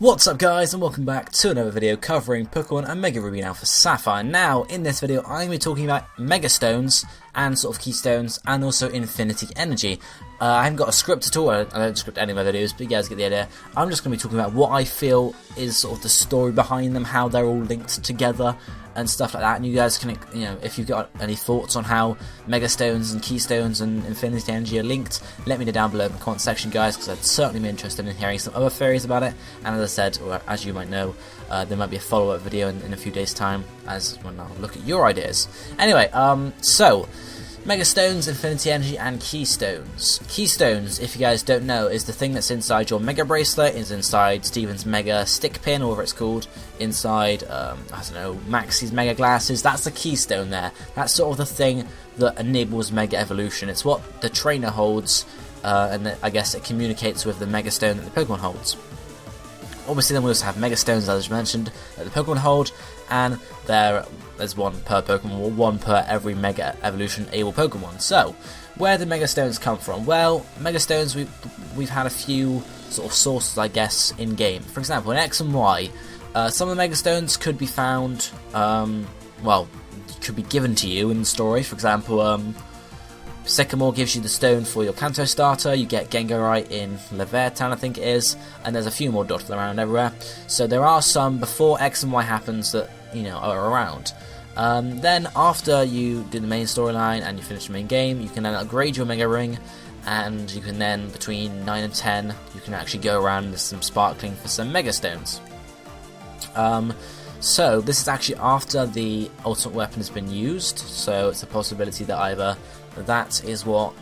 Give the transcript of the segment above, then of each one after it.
What's up guys, and welcome back to another video covering Pokémon and Mega Ruby Alpha Sapphire. Now, in this video I'm going to be talking about Mega Stones and sort of Keystones and also Infinity Energy. I haven't got a script at all, I don't script any of my videos, but you guys get the idea. I'm just going to be talking about what I feel is sort of the story behind them, how they're all linked together and stuff like that, and you guys can, if you've got any thoughts on how Mega Stones and Keystones and Infinity Energy are linked, let me know down below in the comment section guys, because I'd certainly be interested in hearing some other theories about it. And as I said, or as you might know, there might be a follow-up video in a few days time as when I'll look at your ideas. Anyway, so Mega Stones, Infinity Energy, and Keystones. Keystones, if you guys don't know, is the thing that's inside your Mega Bracelet, is inside Steven's Mega Stick Pin, or whatever it's called, inside, I don't know, Maxie's Mega Glasses. That's the Keystone there. That's sort of the thing that enables Mega Evolution. It's what the trainer holds, and I guess it communicates with the Mega Stone that the Pokemon holds. Obviously then we also have Mega Stones, as I mentioned, that the Pokemon hold, and there's one per Pokemon, or one per every Mega Evolution able Pokemon. So, where do Mega Stones come from? Well, Mega Stones, we've had a few sort of sources, I guess, in-game. For example, in X and Y, some of the Mega Stones could be found, well, could be given to you in the story. For example, Sycamore gives you the stone for your Kanto starter, you get Gengarite in Leviathan, I think it is, and there's a few more dotted around everywhere. So there are some before X and Y happens that, are around. Then after you do the main storyline and you finish the main game, you can then upgrade your Mega Ring, and you can then, between 9 and 10, you can actually go around with some sparkling for some Mega Stones. So this is actually after the ultimate weapon has been used, so it's a possibility that either that is what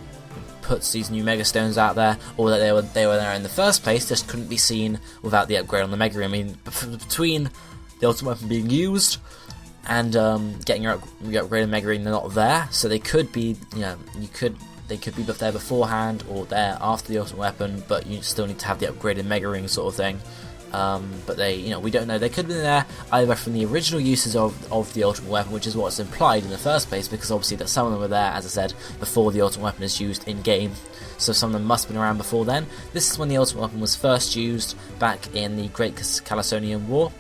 puts these new Mega Stones out there, or that they were there in the first place, just couldn't be seen without the upgrade on the Mega Ring. I mean, between the ultimate weapon being used and getting your upgraded Mega Ring, they're not there, so they could be, they could be there beforehand or there after the ultimate weapon, but you still need to have the upgraded Mega Ring sort of thing. But they, we don't know. They could have been there either from the original uses of the ultimate weapon, which is what's implied in the first place, because obviously that some of them were there, as I said, before the ultimate weapon is used in game. So some of them must have been around before then. This is when the ultimate weapon was first used back in the Great Kalasonian War.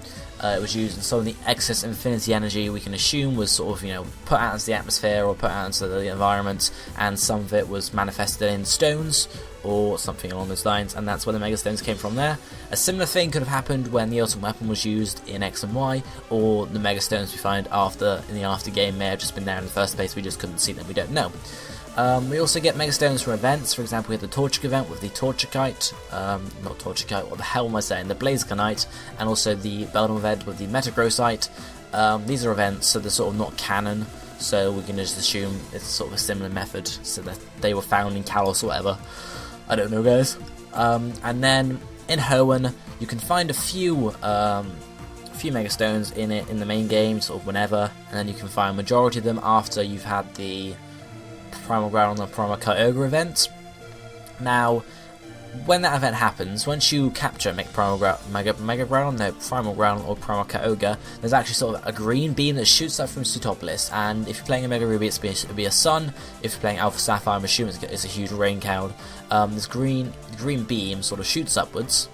It was used in some of the excess Infinity Energy we can assume was sort of, put out into the atmosphere or put out into the environment, and some of it was manifested in stones or something along those lines, and that's where the Mega Stones came from there. A similar thing could have happened when the ultimate weapon was used in X and Y, or the Mega Stones we find in the after game may have just been there in the first place, we just couldn't see them, we don't know. We also get Mega Stones from events. For example, we had the Torchic event with the Torchicite, not Torchicite, what the hell am I saying, the Blazikenite, and also the Beldum event with the Metagrossite. These are events, so they're sort of not canon, so we can just assume it's sort of a similar method, so that they were found in Kalos or whatever. I don't know guys. And then in Hoenn, you can find a few Mega Stones in the main game, sort of whenever, and then you can find majority of them after you've had the Primal Ground and the Primal Kyogre event. Now, when that event happens, once you capture Primal Ground or Primal Kyogre, there's actually sort of a green beam that shoots up from Sutopolis, and if you're playing a Mega Ruby, it'll be a sun. If you're playing Alpha Sapphire, I'm assuming it's a huge rain cloud. This green beam sort of shoots upwards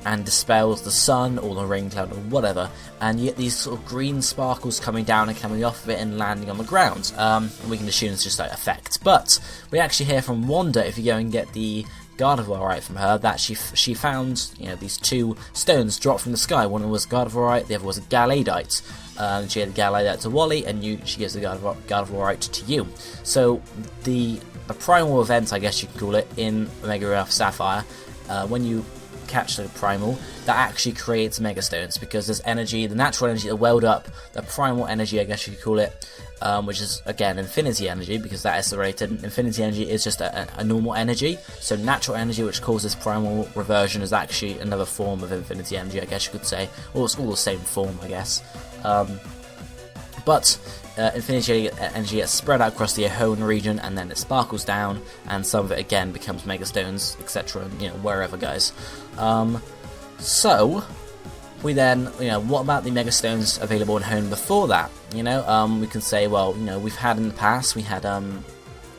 and dispels the sun or the rain cloud or whatever, and you get these sort of green sparkles coming down and coming off of it and landing on the ground. We can assume it's just like effect, but we actually hear from Wanda, if you go and get the Gardevoir from her, that she found these two stones dropped from the sky. One was Gardevoir, the other was a Galadite. She had the Galadite to Wally, and she gives the Gardevoir to you. So the primal event, I guess you can call it, in Mega Ruby Alpha Sapphire, when you catch the primal, that actually creates Mega Stones, because there's energy, the natural energy that welled up, the primal energy, I guess you could call it, which is again Infinity Energy, because that is the rated. Infinity Energy is just a normal energy, so natural energy, which causes primal reversion, is actually another form of Infinity Energy, I guess you could say, or it's all the same form, I guess. But Infinity Energy gets spread out across the Hoenn region, and then it sparkles down, and some of it again becomes Mega Stones, etc. Wherever, guys. So we then, what about the Mega Stones available in Hoenn before that? We can say, well, we've had in the past, we had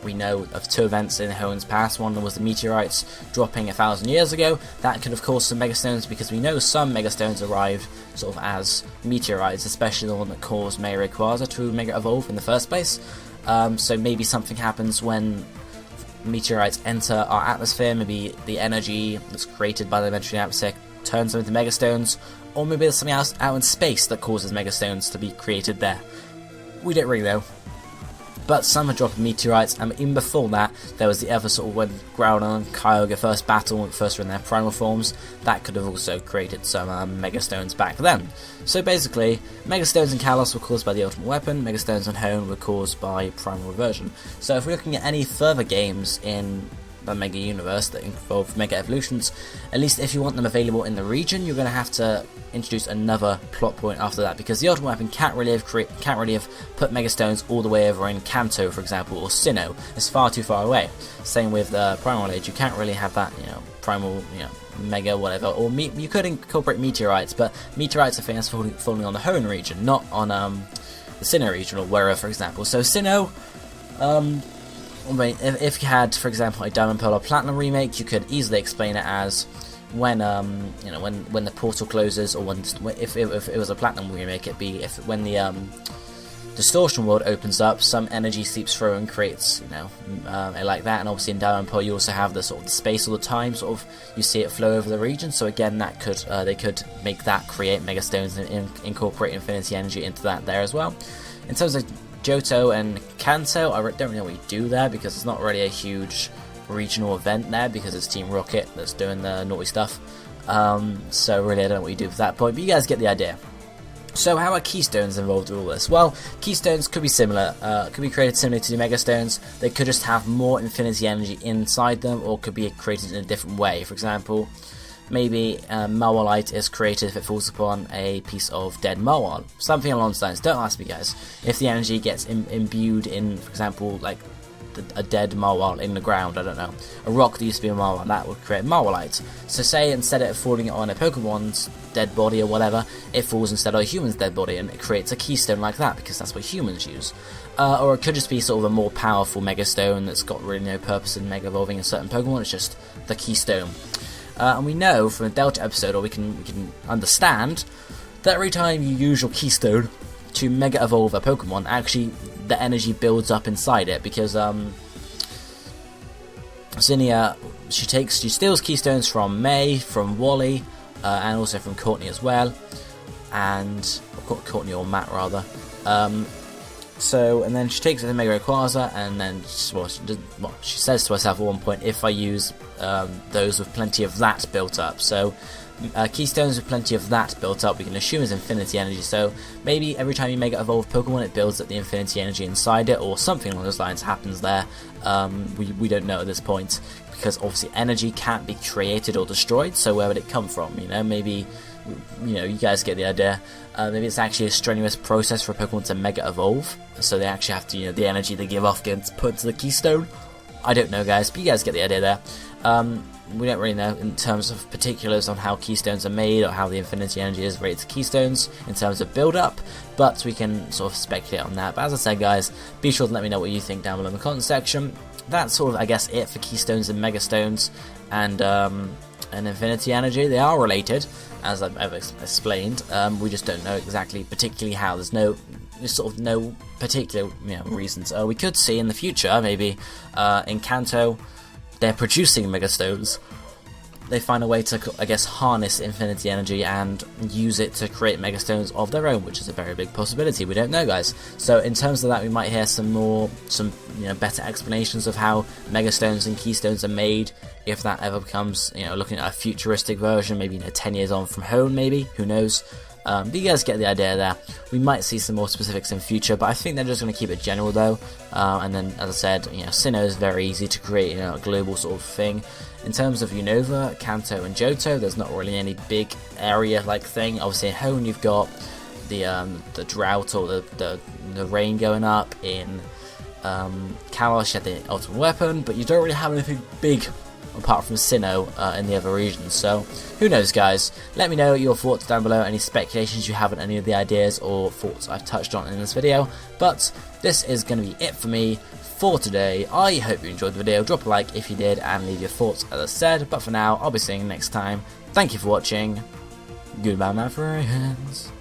we know of 2 events in Hoenn's past. One was the meteorites dropping 1,000 years ago. That could have caused some megastones, because we know some megastones arrived sort of as meteorites, especially the one that caused Mega Rayquaza to mega evolve in the first place. So maybe something happens when meteorites enter our atmosphere. Maybe the energy that's created by the meteorite atmosphere turns them into megastones, or maybe there's something else out in space that causes megastones to be created there. We don't really know. But some are dropping meteorites, and even before that, there was the other sort of when Groudon and Kyogre first battle, first were in their primal forms. That could have also created some megastones back then. So basically, megastones in Kalos were caused by the ultimate weapon, megastones in Hoenn were caused by primal reversion. So if we're looking at any further games in the Mega Universe that involve Mega Evolutions, at least if you want them available in the region, you're going to have to introduce another plot point after that, because the ultimate weapon can't really have put Megastones all the way over in Kanto, for example, or Sinnoh. It's far too far away. Same with Primal Age, you can't really have that, Primal, Mega, whatever, or you could incorporate Meteorites, but Meteorites are famous for falling on the Hoenn region, not on the Sinnoh region, or wherever, for example. So Sinnoh, if you had, for example, a Diamond Pearl or Platinum remake, you could easily explain it as when when the portal closes, or if it was a Platinum remake, it'd be when the Distortion World opens up, some energy seeps through and creates, like that. And obviously in Diamond Pearl, you also have the sort of the space all the time, sort of you see it flow over the region. So again, that could they could make that create Megastones and incorporate Infinity Energy into that there as well. In terms of Johto and Kanto, I don't really know what you do there, because it's not really a huge regional event there, because it's Team Rocket that's doing the naughty stuff. So really I don't know what you do at that point, but you guys get the idea. So how are Keystones involved in all this? Well, Keystones could be similar, could be created similarly to the Megastones. They could just have more Infinity Energy inside them, or could be created in a different way. For example, maybe Marwolite is created if it falls upon a piece of dead Marwol. Something along those lines. Don't ask me, guys. If the energy gets imbued in, for example, like a dead Marwol in the ground, I don't know, a rock that used to be a Marwol, that would create Marwolite. So say instead of falling on a Pokemon's dead body or whatever, it falls instead on a human's dead body, and it creates a Keystone like that, because that's what humans use. Or it could just be sort of a more powerful Megastone that's got really no purpose in Mega Evolving a certain Pokemon, it's just the Keystone. And we know from the Delta episode, or we can understand, that every time you use your Keystone to Mega Evolve a Pokemon, actually the energy builds up inside it, because Zinnia, she steals Keystones from May, from Wally, and also from Courtney as well, and Courtney or Matt rather. And then she takes it to Mega Rayquaza, and then she says to herself at one point, if I use those with plenty of that built up. So Keystones with plenty of that built up, we can assume is Infinity Energy. So maybe every time you Mega Evolve Pokemon, it builds up the Infinity Energy inside it, or something along those lines happens there. We don't know at this point, because obviously energy can't be created or destroyed. So where would it come from? Maybe. You guys get the idea. Maybe it's actually a strenuous process for a Pokemon to Mega Evolve, so they actually have to, the energy they give off gets put to the Keystone. I don't know, guys, but you guys get the idea there. We don't really know in terms of particulars on how Keystones are made, or how the Infinity Energy is rated to Keystones in terms of build-up, but we can sort of speculate on that. But as I said, guys, be sure to let me know what you think down below in the comment section. That's sort of, I guess, it for Keystones and Megastones, and Infinity Energy. They are related, as I've explained. We just don't know exactly, particularly how. There's no particular reasons. We could see in the future, maybe in Kanto, they're producing Megastones. They find a way to, I guess, harness Infinity Energy and use it to create Megastones of their own, which is a very big possibility. We don't know, guys. So in terms of that, we might hear some better explanations of how Megastones and Keystones are made, if that ever becomes, looking at a futuristic version, maybe 10 years on from Hoenn, maybe, who knows. But you guys get the idea there. We might see some more specifics in future, but I think they're just going to keep it general though. And then, as I said, Sinnoh is very easy to create, a global sort of thing. In terms of Unova, Kanto, and Johto, there's not really any big area-like thing. Obviously, in Hoenn, you've got the drought or the rain going up. In Kalos, you have the ultimate weapon, but you don't really have anything big apart from Sinnoh in the other regions. So who knows, guys? Let me know your thoughts down below, any speculations you have on any of the ideas or thoughts I've touched on in this video. But this is going to be it for me for today. I hope you enjoyed the video. Drop a like if you did and leave your thoughts as I said. But for now, I'll be seeing you next time. Thank you for watching. Goodbye, my friends.